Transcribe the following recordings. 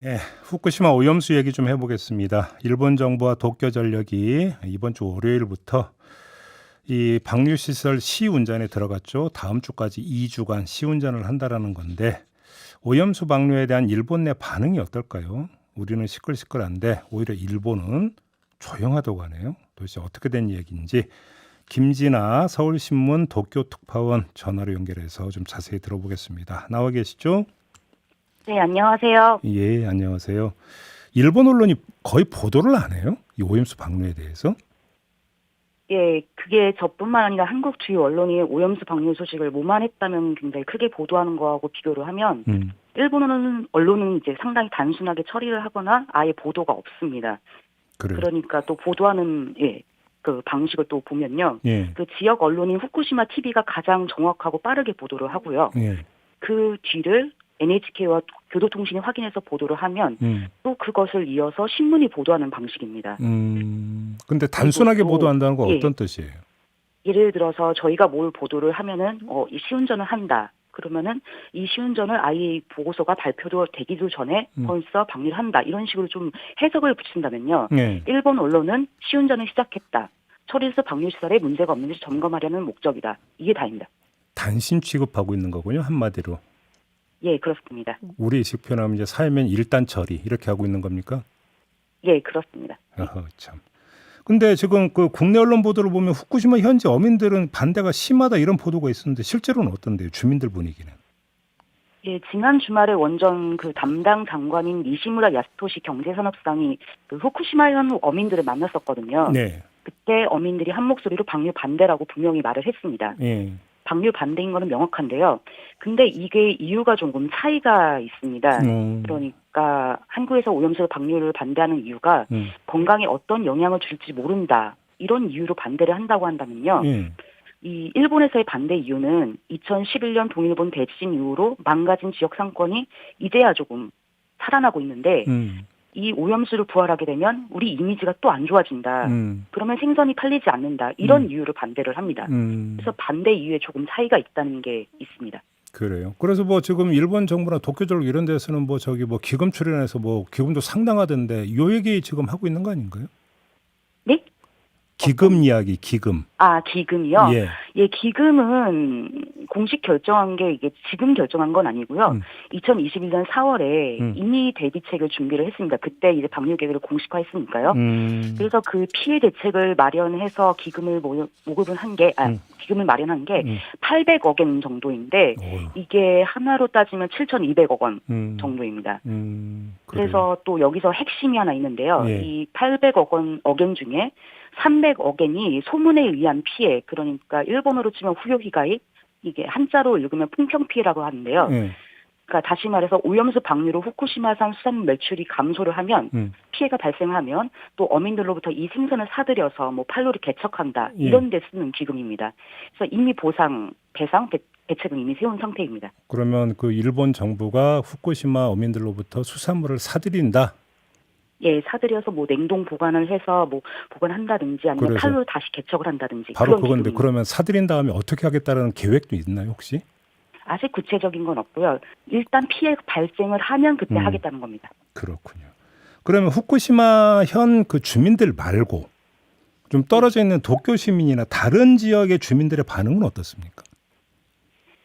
예, 후쿠시마 오염수 얘기 좀 해보겠습니다. 일본 정부와 도쿄 전력이 이번 주 월요일부터 이 방류 시설 시운전에 들어갔죠. 다음 주까지 2주간 시운전을 한다라는 건데 오염수 방류에 대한 일본 내 반응이 어떨까요? 우리는 시끌시끌한데 오히려 일본은 조용하다고 하네요. 도대체 어떻게 된 얘기인지 김진아 서울신문 도쿄 특파원 전화로 연결해서 좀 자세히 들어보겠습니다. 나와 계시죠? 네, 안녕하세요. 예, 안녕하세요. 일본 언론이 거의 보도를 안 해요? 이 오염수 방류에 대해서? 예, 그게 저뿐만 아니라 한국 주요 언론이 오염수 방류 소식을 뭐만 했다면 굉장히 크게 보도하는 거하고 비교를 하면 음, 일본 언론은 이제 상당히 단순하게 처리를 하거나 아예 보도가 없습니다. 그래요. 그러니까 또 보도하는 그 방식을 또 보면요. 예, 그 지역 언론인 후쿠시마 TV가 가장 정확하고 빠르게 보도를 하고요. 예, 그 뒤를 NHK와 교도통신이 확인해서 보도를 하면 음, 또 그것을 이어서 신문이 보도하는 방식입니다. 근데 그리고 단순하게 또 보도한다는 건 예. 어떤 뜻이에요? 예를 들어서 저희가 뭘 보도를 하면은 이 시운전을 한다. 그러면은 이 시운전을 아예 보고서가 발표도 되기도 전에 음, 벌써 방류를 한다. 이런 식으로 좀 해석을 붙인다면요. 예, 일본 언론은 시운전을 시작했다. 처리해서 방류 시설에 문제가 없는지 점검하려는 목적이다. 이게 다입니다. 단신 취급하고 있는 거군요, 한마디로. 예, 그렇습니다. 우리식 표현하면 이제 사회면 일단 처리 이렇게 하고 있는 겁니까? 예, 그렇습니다. 어허, 참. 근데 지금 그 국내 언론 보도를 보면 후쿠시마 현지 어민들은 반대가 심하다 이런 보도가 있었는데 실제로는 어떤데요? 주민들 분위기는? 예, 지난 주말에 원전 그 담당 장관인 니시무라 야스토시 경제산업상이 그 후쿠시마현 어민들을 만났었거든요. 네, 그때 어민들이 한 목소리로 방류 반대라고 분명히 말을 했습니다. 예, 방류 반대인 거는 명확한데요. 근데 이게 이유가 조금 차이가 있습니다. 그러니까 한국에서 오염수 방류를 반대하는 이유가 음, 건강에 어떤 영향을 줄지 모른다. 이런 이유로 반대를 한다고 한다면요. 예, 이 일본에서의 반대 이유는 2011년 동일본 대지진 이후로 망가진 지역 상권이 이제야 조금 살아나고 있는데 음, 이 오염수를 부활하게 되면 우리 이미지가 또 안 좋아진다. 음, 그러면 생선이 팔리지 않는다. 이런 이유로 반대를 합니다. 음. 그래서 반대 이유에 조금 차이가 있다는 게 있습니다. 그래요. 그래서 뭐 지금 일본 정부나 도쿄 전력 이런 데서는 뭐 저기 뭐 기금 출연해서 뭐 기금도 상당하던데 요 얘기 지금 하고 있는 거 아닌가요? 네? 기금 이야기, 기금. 아, 기금이요? 예. 예, 기금은 공식 결정한 게 이게 지금 결정한 건 아니고요. 음, 2021년 4월에 음, 이미 대비책을 준비를 했습니다. 그때 이제 방류 계획을 공식화했으니까요. 그래서 그 피해 대책을 마련해서 기금을 모금을 기금을 마련한 게 음. 800억 엔 정도인데 어휴, 이게 하나로 따지면 7,200억 원 음, 정도입니다. 그래요. 그래서 또 여기서 핵심이 하나 있는데요. 예. 이 800억 엔 중에 300억엔이 소문에 의한 피해, 그러니까 일본어로 치면 후요히가이, 이게 한자로 읽으면 풍평피해라고 하는데요. 예. 그러니까 다시 말해서 오염수 방류로 후쿠시마산 수산물 매출이 감소를 하면 음, 피해가 발생하면 또 어민들로부터 이 생선을 사들여서 뭐 판로를 개척한다 예. 이런 데 쓰는 기금입니다. 그래서 이미 대책은 이미 세운 상태입니다. 그러면 그 일본 정부가 후쿠시마 어민들로부터 수산물을 사들인다. 예, 사들여서 뭐 냉동 보관을 해서 뭐 보관한다든지 아니면 그래서 판로를 다시 개척을 한다든지 바로 그런 그건데 기금입니다. 그러면 사들인 다음에 어떻게 하겠다는 계획도 있나요, 혹시? 아직 구체적인 건 없고요. 일단 피해 발생을 하면 그때 음. 하겠다는 겁니다. 그렇군요. 그러면 후쿠시마 현 그 주민들 말고 좀 떨어져 있는 도쿄 시민이나 다른 지역의 주민들의 반응은 어떻습니까?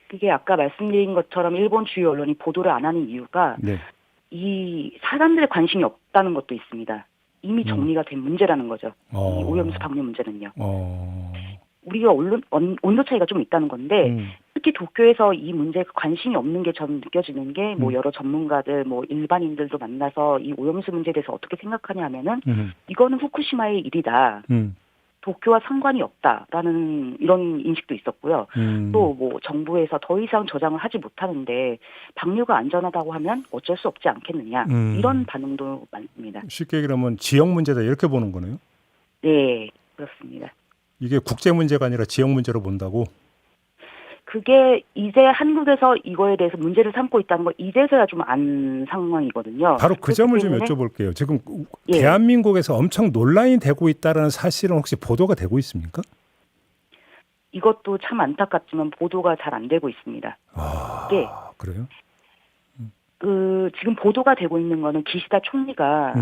그게 아까 말씀드린 것처럼 일본 주요 언론이 보도를 안 하는 이유가 네. 이 사람들의 관심이 없다는 것도 있습니다. 이미 정리가 된 문제라는 거죠. 이 오염수 방류 문제는요. 어, 우리가 온도 차이가 좀 있다는 건데 특히 도쿄에서 이 문제에 관심이 없는 게 저는 느껴지는 게 뭐 여러 전문가들 뭐 일반인들도 만나서 이 오염수 문제에 대해서 어떻게 생각하냐 하면은 이거는 후쿠시마의 일이다. 도쿄와 상관이 없다라는 이런 인식도 있었고요. 또 뭐 정부에서 더 이상 저장을 하지 못하는데 방류가 안전하다고 하면 어쩔 수 없지 않겠느냐 이런 반응도 많습니다. 쉽게 얘기하면 지역 문제다 이렇게 보는 거네요. 네, 그렇습니다. 이게 국제 문제가 아니라 지역 문제로 본다고? 그게 이제 한국에서 이거에 대해서 문제를 삼고 있다는 걸 이제서야 좀 안 상황이거든요. 바로 그 점을 좀 때문에 여쭤볼게요. 지금 예, 대한민국에서 엄청 논란이 되고 있다는 사실은 혹시 보도가 되고 있습니까? 이것도 참 안타깝지만 보도가 잘 안 되고 있습니다. 이게 그래요? 지금 보도가 되고 있는 거는 기시다 총리가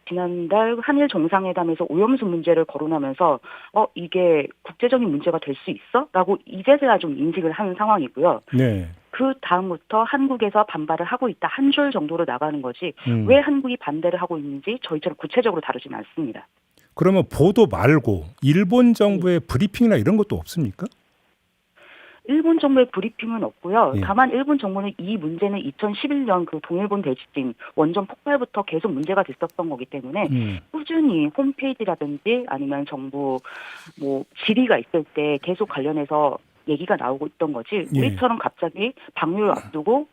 지난달 한일 정상회담에서 오염수 문제를 거론하면서 이게 국제적인 문제가 될 수 있어? 라고 이제서야 좀 인식을 하는 상황이고요. 네. 그 다음부터 한국에서 반발을 하고 있다. 한 줄 정도로 나가는 거지 왜 한국이 반대를 하고 있는지 저희처럼 구체적으로 다루지는 않습니다. 그러면 보도 말고 일본 정부의 브리핑이나 이런 것도 없습니까? 일본 정부의 브리핑은 없고요. 예. 다만 일본 정부는 이 문제는 2011년 그 동일본 대지진 원전 폭발부터 계속 문제가 됐었던 거기 때문에 꾸준히 홈페이지라든지 아니면 정부 뭐 질의가 있을 때 계속 관련해서 얘기가 나오고 있던 거지. 예. 우리처럼 갑자기 방류를 앞두고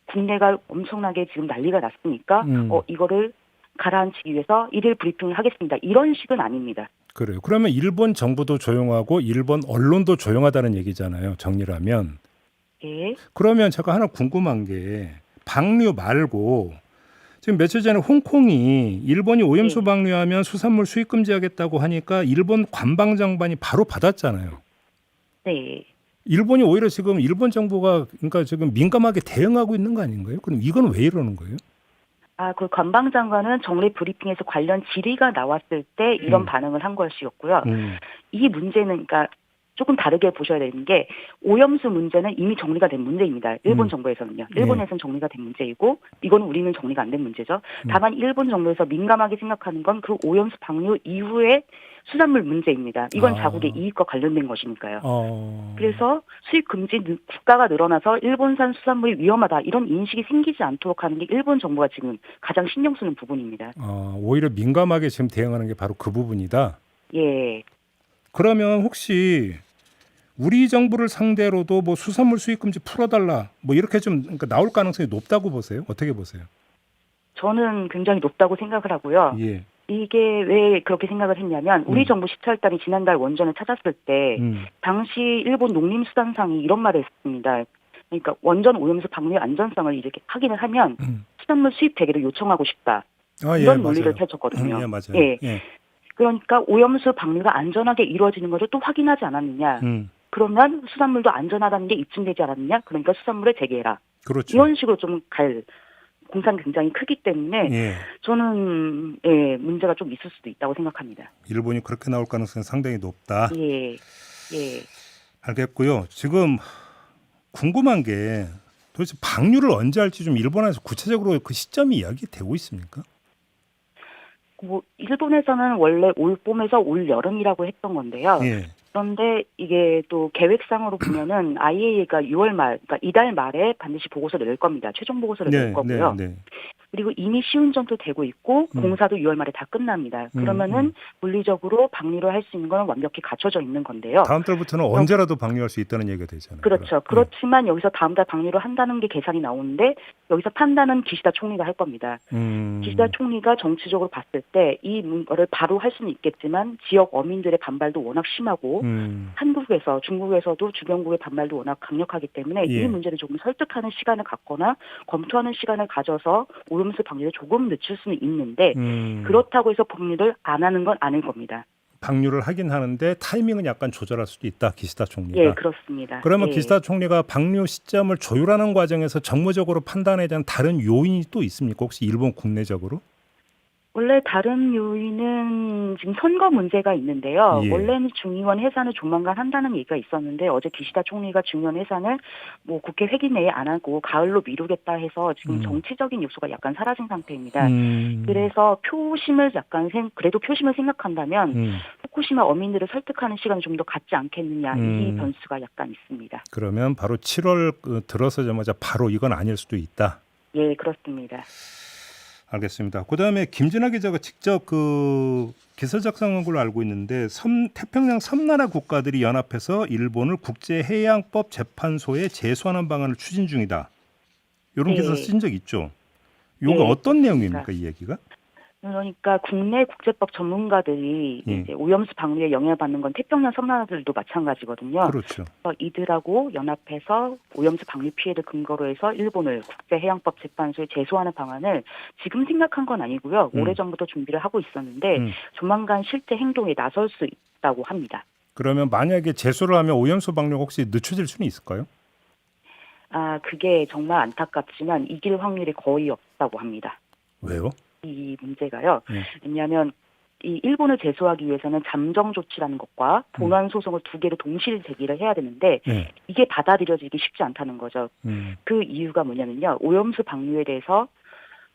국내가 엄청나게 지금 난리가 났으니까 이거를 가라앉히기 위해서 일일 브리핑을 하겠습니다. 이런 식은 아닙니다. 그래요. 그러면 일본 정부도 조용하고 일본 언론도 조용하다는 얘기잖아요. 정리를 하면. 예. 그러면 제가 하나 궁금한 게 방류 말고 지금 며칠 전에 홍콩이 일본이 오염수 방류하면 수산물 수입 금지하겠다고 하니까 일본 관방장관이 바로 받았잖아요. 네. 일본이 오히려 지금 일본 정부가 그러니까 지금 민감하게 대응하고 있는 거 아닌가요? 그럼 이건 왜 이러는 거예요? 그 관방장관은 정례 브리핑에서 관련 질의가 나왔을 때 이런 반응을 한 것이었고요. 이 문제는 그러니까 조금 다르게 보셔야 되는 게 오염수 문제는 이미 정리가 된 문제입니다. 일본 정부에서는요. 일본에서는 정리가 된 문제이고 이건 우리는 정리가 안 된 문제죠. 다만 일본 정부에서 민감하게 생각하는 건 그 오염수 방류 이후에 수산물 문제입니다. 이건 자국의 이익과 관련된 것이니까요. 그래서 수입 금지 국가가 늘어나서 일본산 수산물이 위험하다 이런 인식이 생기지 않도록 하는 게 일본 정부가 지금 가장 신경 쓰는 부분입니다. 오히려 민감하게 지금 대응하는 게 바로 그 부분이다. 예. 그러면 혹시 우리 정부를 상대로도 뭐 수산물 수입 금지 풀어달라 뭐 이렇게 좀 그러니까 나올 가능성이 높다고 보세요? 어떻게 보세요? 저는 굉장히 높다고 생각을 하고요. 예. 이게 왜 그렇게 생각을 했냐면 우리 정부 시찰단이 지난달 원전을 찾았을 때 당시 일본 농림수산상이 이런 말을 했습니다. 그러니까 원전 오염수 방류 안전성을 이렇게 확인을 하면 수산물 수입 대기를 요청하고 싶다. 이런 논리를 펼쳤거든요. 예, 맞아요. 예. 예. 그러니까 오염수 방류가 안전하게 이루어지는 것을 또 확인하지 않았느냐. 그러면 수산물도 안전하다는 게 입증되지 않았느냐. 그러니까 수산물을 재개해라. 그렇죠. 이런 식으로 좀 갈 공산이 굉장히 크기 때문에 저는 문제가 좀 있을 수도 있다고 생각합니다. 일본이 그렇게 나올 가능성이 상당히 높다. 예. 알겠고요. 지금 궁금한 게 도대체 방류를 언제 할지 좀 일본에서 구체적으로 그 시점이 이야기되고 있습니까? 뭐 일본에서는 원래 올 봄에서 올 여름이라고 했던 건데요. 예. 그런데 이게 또 계획상으로 보면은 IAEA가 6월 말, 그러니까 이달 말에 반드시 보고서를 낼 겁니다. 최종 보고서를 낼 거고요. 그리고 이미 시운전도 되고 있고 공사도 6월 말에 다 끝납니다. 그러면은 물리적으로 방류를 할 수 있는 건 완벽히 갖춰져 있는 건데요. 다음 달부터는 언제라도 방류할 수 있다는 얘기가 되잖아요. 그렇죠. 그렇지만 여기서 다음 달 방류를 한다는 게 계산이 나오는데 여기서 판단은 기시다 총리가 할 겁니다. 기시다 총리가 정치적으로 봤을 때 이거를 바로 할 수는 있겠지만 지역 어민들의 반발도 워낙 심하고 한국에서 중국에서도 주변국의 반발도 워낙 강력하기 때문에 이 문제를 조금 설득하는 시간을 갖거나 검토하는 시간을 가져서 오염수 방류를 조금 늦출 수는 있는데 그렇다고 해서 방류를 안 하는 건 아닐 겁니다. 방류를 하긴 하는데 타이밍은 약간 조절할 수도 있다. 기시다 총리가. 예, 그렇습니다. 그러면 기시다 총리가 방류 시점을 조율하는 과정에서 정무적으로 판단에 대한 다른 요인이 또 있습니까? 혹시 일본 국내적으로? 원래 다른 요인은 지금 선거 문제가 있는데요. 원래는 중의원 해산을 조만간 한다는 얘기가 있었는데 어제 기시다 총리가 중의원 해산을 뭐 국회 회기 내에 안 하고 가을로 미루겠다 해서 지금 정치적인 요소가 약간 사라진 상태입니다. 그래서 그래도 표심을 생각한다면 후쿠시마 어민들을 설득하는 시간을 좀 더 갖지 않겠느냐 이 변수가 약간 있습니다. 그러면 바로 7월 들어서자마자 바로 이건 아닐 수도 있다. 예, 그렇습니다. 알겠습니다. 그다음에 김진아 기자가 직접 그 기사 작성한 걸로 알고 있는데 태평양 섬나라 국가들이 연합해서 일본을 국제해양법 재판소에 제소하는 방안을 추진 중이다. 이런 기사 쓴 적 있죠. 이거 어떤 내용입니까, 이 얘기가? 그러니까 국내 국제법 전문가들이 이제 오염수 방류에 영향을 받는 건 태평양 섬나라들도 마찬가지거든요. 그렇죠. 그래서 이들하고 연합해서 오염수 방류 피해를 근거로 해서 일본을 국제해양법 재판소에 제소하는 방안을 지금 생각한 건 아니고요. 오래전부터 준비를 하고 있었는데 조만간 실제 행동에 나설 수 있다고 합니다. 그러면 만약에 제소를 하면 오염수 방류가 혹시 늦춰질 수는 있을까요? 그게 정말 안타깝지만 이길 확률이 거의 없다고 합니다. 왜요? 이 문제가요. 네. 왜냐하면 이 일본을 제소하기 위해서는 잠정 조치라는 것과 본안 소송을 두 개를 동시에 제기를 해야 되는데 네. 이게 받아들여지기 쉽지 않다는 거죠. 음. 그 이유가 뭐냐면요. 오염수 방류에 대해서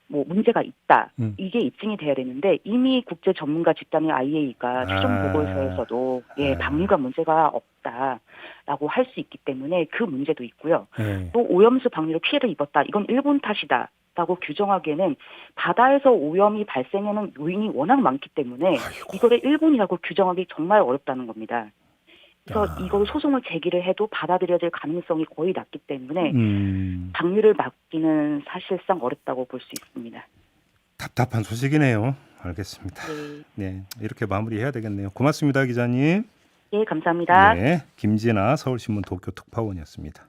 뭐 문제가 있다. 음. 이게 입증이 돼야 되는데 이미 국제 전문가 집단인 IAEA가 최종 보고서에서도 방류가 문제가 없다라고 할 수 있기 때문에 그 문제도 있고요. 네. 또 오염수 방류로 피해를 입었다. 이건 일본 탓이다. 라고 규정하기에는 바다에서 오염이 발생하는 요인이 워낙 많기 때문에 이거를 일본이라고 규정하기 정말 어렵다는 겁니다. 그래서 이걸 소송을 제기를 해도 받아들여질 가능성이 거의 낮기 때문에 방류를 막기는 사실상 어렵다고 볼 수 있습니다. 답답한 소식이네요. 알겠습니다. 네, 이렇게 마무리해야 되겠네요. 고맙습니다, 기자님. 네, 감사합니다. 네, 김진아 서울신문 도쿄 특파원이었습니다.